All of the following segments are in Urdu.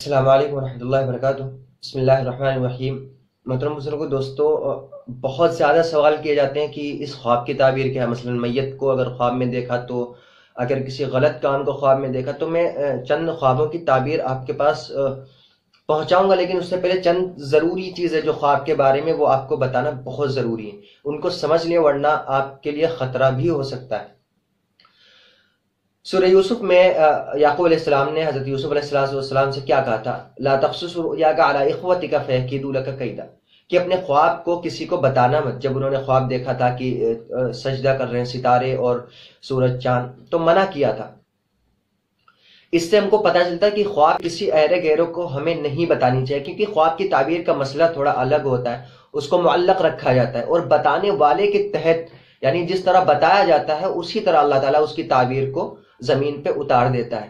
السلام علیکم ورحمۃ اللہ وبرکاتہ۔ بسم اللہ الرحمن الرحیم۔ محترم بزرگوں، دوستو، بہت زیادہ سوال کیے جاتے ہیں کہ اس خواب کی تعبیر کیا ہے۔ مثلا میت کو اگر خواب میں دیکھا تو، اگر کسی غلط کام کو خواب میں دیکھا تو میں چند خوابوں کی تعبیر آپ کے پاس پہنچاؤں گا، لیکن اس سے پہلے چند ضروری چیزیں جو خواب کے بارے میں وہ آپ کو بتانا بہت ضروری ہے، ان کو سمجھ لیں ورنہ آپ کے لیے خطرہ بھی ہو سکتا ہے۔ سورہ یوسف میں یعقوب علیہ السلام نے حضرت یوسف علیہ السلام سے کیا کہا تھا؟ لا تقصص رؤیاک علی اخوتک فیکیدوا لک کیدا، کہ اپنے خواب کو کسی کو بتانا مت۔ جب انہوں نے خواب دیکھا تھا کہ سجدہ کر رہے ہیں ستارے اور سورج چاند، تو منع کیا تھا۔ اس سے ہم کو پتہ چلتا ہے کہ خواب کسی ایرے گیروں کو ہمیں نہیں بتانی چاہیے، کیونکہ خواب کی تعبیر کا مسئلہ تھوڑا الگ ہوتا ہے، اس کو معلق رکھا جاتا ہے، اور بتانے والے کے تحت، یعنی جس طرح بتایا جاتا ہے اسی طرح اللہ تعالیٰ اس کی تعبیر کو زمین پہ اتار دیتا ہے۔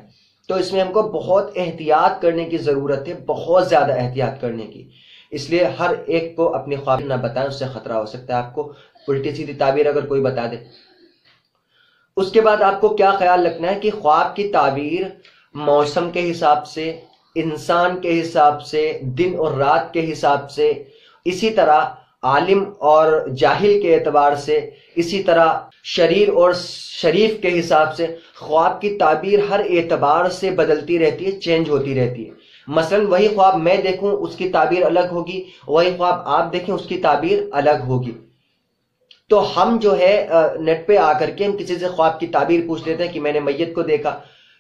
تو اس میں ہم کو بہت احتیاط کرنے کی ضرورت ہے، بہت زیادہ احتیاط کرنے کی۔ اس لیے ہر ایک کو اپنے خواب نہ بتائیں، اس سے خطرہ ہو سکتا ہے آپ کو الٹی سیدھی تعبیر اگر کوئی بتا دے۔ اس کے بعد آپ کو کیا خیال رکھنا ہے کہ خواب کی تعبیر موسم کے حساب سے، انسان کے حساب سے، دن اور رات کے حساب سے، اسی طرح عالم اور جاہل کے اعتبار سے، اسی طرح شریر اور شریف کے حساب سے، خواب کی تعبیر ہر اعتبار سے بدلتی رہتی ہے، چینج ہوتی رہتی ہے۔ مثلا وہی خواب میں دیکھوں اس کی تعبیر الگ ہوگی، وہی خواب آپ دیکھیں اس کی تعبیر الگ ہوگی۔ تو ہم جو ہے نیٹ پہ آ کر کے ہم کسی سے خواب کی تعبیر پوچھ لیتے ہیں کہ میں نے میت کو دیکھا،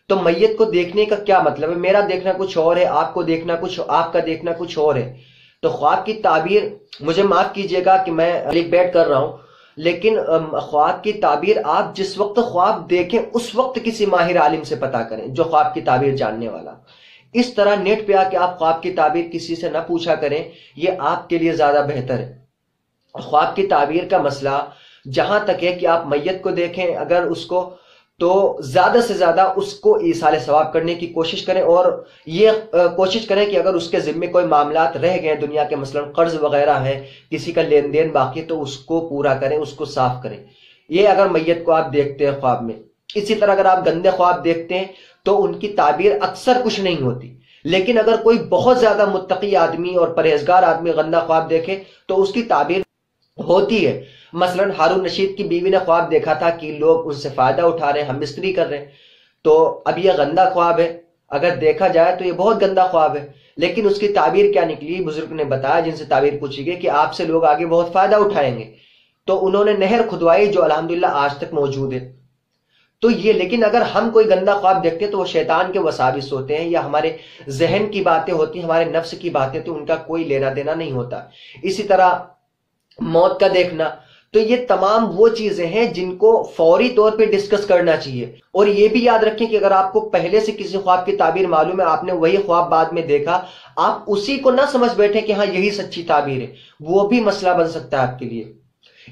تو میت کو دیکھنے کا کیا مطلب ہے؟ میرا دیکھنا کچھ اور ہے، آپ کو دیکھنا کچھ، آپ کا دیکھنا کچھ اور ہے۔ تو خواب کی تعبیر، مجھے معاف کیجئے گا کہ میں کلک بیٹ کر رہا ہوں، لیکن خواب کی تعبیر آپ جس وقت خواب دیکھیں اس وقت کسی ماہر عالم سے پتہ کریں جو خواب کی تعبیر جاننے والا۔ اس طرح نیٹ پہ آ کے آپ خواب کی تعبیر کسی سے نہ پوچھا کریں، یہ آپ کے لیے زیادہ بہتر ہے۔ خواب کی تعبیر کا مسئلہ جہاں تک ہے کہ آپ میت کو دیکھیں اگر اس کو، تو زیادہ سے زیادہ اس کو ایصال ثواب کرنے کی کوشش کریں، اور یہ کوشش کریں کہ اگر اس کے ذمے کوئی معاملات رہ گئے دنیا کے، مثلا قرض وغیرہ ہے، کسی کا لین دین باقی، تو اس کو پورا کریں، اس کو صاف کریں۔ یہ اگر میت کو آپ دیکھتے ہیں خواب میں۔ اسی طرح اگر آپ گندے خواب دیکھتے ہیں تو ان کی تعبیر اکثر کچھ نہیں ہوتی، لیکن اگر کوئی بہت زیادہ متقی آدمی اور پرہیزگار آدمی گندا خواب دیکھے تو اس کی تعبیر ہوتی ہے۔ مثلا ہارون رشید کی بیوی نے خواب دیکھا تھا کہ لوگ ان سے فائدہ اٹھا رہے ہیں، ہم مستری کر رہے ہیں، تو اب یہ گندا خواب ہے، اگر دیکھا جائے تو یہ بہت گندا خواب ہے، لیکن اس کی تعبیر کیا نکلی؟ بزرگ نے بتایا، جن سے تعبیر پوچھی گئی کہ آپ سے لوگ آگے بہت فائدہ اٹھائیں گے، تو انہوں نے نہر کھدوائی جو الحمدللہ آج تک موجود ہے۔ تو یہ، لیکن اگر ہم کوئی گندا خواب دیکھتے ہیں تو وہ شیطان کے وساوس ہوتے ہیں، یا ہمارے ذہن کی باتیں ہوتی ہیں، ہمارے نفس کی باتیں، تو ان کا کوئی لینا دینا نہیں ہوتا۔ اسی طرح موت کا دیکھنا، تو یہ تمام وہ چیزیں ہیں جن کو فوری طور پہ ڈسکس کرنا چاہیے۔ اور یہ بھی یاد رکھیں کہ اگر آپ کو پہلے سے کسی خواب کی تعبیر معلوم ہے، آپ نے وہی خواب بعد میں دیکھا، آپ اسی کو نہ سمجھ بیٹھے کہ ہاں یہی سچی تعبیر ہے، وہ بھی مسئلہ بن سکتا ہے آپ کے لیے۔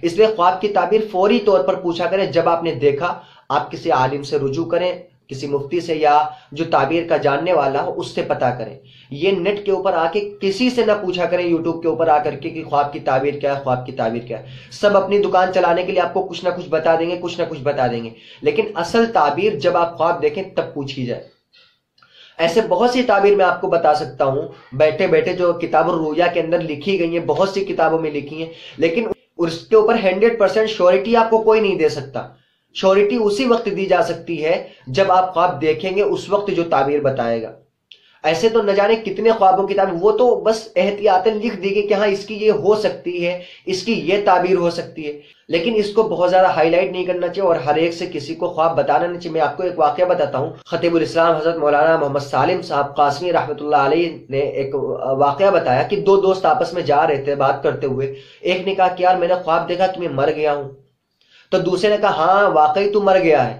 اس لیے خواب کی تعبیر فوری طور پر پوچھا کریں، جب آپ نے دیکھا آپ کسی عالم سے رجوع کریں، کسی مفتی سے، یا جو تعبیر کا جاننے والا ہو اس سے پتہ کریں۔ یہ نیٹ کے اوپر آ کے کسی سے نہ پوچھا کریں، یوٹیوب کے اوپر آ کر کے کہ خواب کی تعبیر کیا ہے، خواب کی تعبیر کیا ہے۔ سب اپنی دکان چلانے کے لیے آپ کو کچھ نہ کچھ بتا دیں گے، کچھ نہ کچھ بتا دیں گے، لیکن اصل تعبیر جب آپ خواب دیکھیں تب پوچھی جائے۔ ایسے بہت سی تعبیر میں آپ کو بتا سکتا ہوں بیٹھے بیٹھے، جو کتاب الرؤیا کے اندر لکھی گئی ہیں، بہت سی کتابوں میں لکھی ہیں، لیکن اس کے اوپر 100% شیورٹی آپ کو کوئی نہیں دے سکتا۔ شیورٹی اسی وقت دی جا سکتی ہے جب آپ خواب دیکھیں گے، اس وقت جو تعبیر بتائے گا۔ ایسے تو نہ جانے کتنے خوابوں کی تعبیر، وہ تو بس احتیاطاً لکھ دی گئی کہ ہاں اس کی یہ ہو سکتی ہے، اس کی یہ تعبیر ہو سکتی ہے، لیکن اس کو بہت زیادہ ہائی لائٹ نہیں کرنا چاہیے، اور ہر ایک سے کسی کو خواب بتانا نہیں چاہیے۔ میں آپ کو ایک واقعہ بتاتا ہوں۔ خطیب الاسلام حضرت مولانا محمد سالم صاحب قاسمی رحمۃ اللہ علیہ نے ایک واقعہ بتایا کہ دو دوست آپس میں جا رہے تھے بات کرتے ہوئے، ایک نے کہا کہ یار میں نے خواب دیکھا کہ میں مر گیا ہوں، تو دوسرے نے کہا ہاں واقعی تو مر گیا ہے۔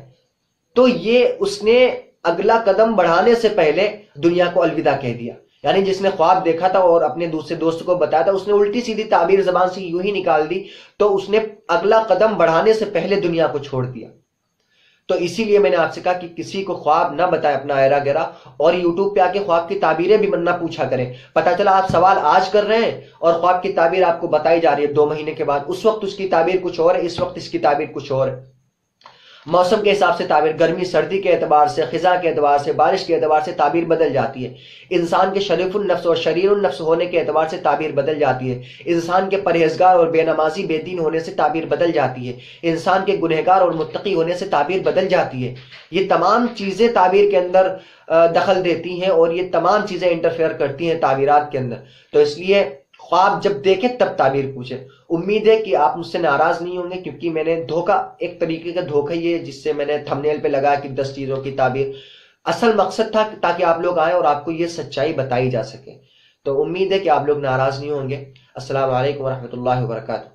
تو یہ اس نے اگلا قدم بڑھانے سے پہلے دنیا کو الوداع کہہ دیا، یعنی جس نے خواب دیکھا تھا اور اپنے دوسرے دوست کو بتایا تھا، اس نے الٹی سیدھی تعبیر زبان سے یوں ہی نکال دی، تو اس نے اگلا قدم بڑھانے سے پہلے دنیا کو چھوڑ دیا۔ تو اسی لیے میں نے آپ سے کہا کہ کسی کو خواب نہ بتائے اپنا ایرا گیرا، اور یوٹیوب پہ آ کے خواب کی تعبیریں بھی نہ پوچھا کریں۔ پتا چلا آپ سوال آج کر رہے ہیں اور خواب کی تعبیر آپ کو بتائی جا رہی ہے 2 مہینے کے بعد، اس وقت اس کی تعبیر کچھ اور ہے، اس وقت اس کی تعبیر کچھ اور ہے۔ موسم کے حساب سے تعبیر، گرمی سردی کے اعتبار سے، خزاں کے اعتبار سے، بارش کے اعتبار سے تعبیر بدل جاتی ہے۔ انسان کے شریف النفس اور شریر النفس ہونے کے اعتبار سے تعبیر بدل جاتی ہے۔ انسان کے پرہیزگار اور بے نمازی بے دین ہونے سے تعبیر بدل جاتی ہے۔ انسان کے گنہگار اور متقی ہونے سے تعبیر بدل جاتی ہے۔ یہ تمام چیزیں تعبیر کے اندر دخل دیتی ہیں، اور یہ تمام چیزیں انٹرفیئر کرتی ہیں تعبیرات کے اندر۔ تو اس لیے خواب جب دیکھیں تب تعبیر پوچھیں۔ امید ہے کہ آپ مجھ سے ناراض نہیں ہوں گے، کیونکہ میں نے دھوکہ، ایک طریقے کا دھوکہ یہ جس سے میں نے تھمبنیل پہ لگایا کہ 10 چیزوں کی تعبیر، اصل مقصد تھا تاکہ آپ لوگ آئیں اور آپ کو یہ سچائی بتائی جا سکے۔ تو امید ہے کہ آپ لوگ ناراض نہیں ہوں گے۔ السلام علیکم ورحمۃ اللہ وبرکاتہ۔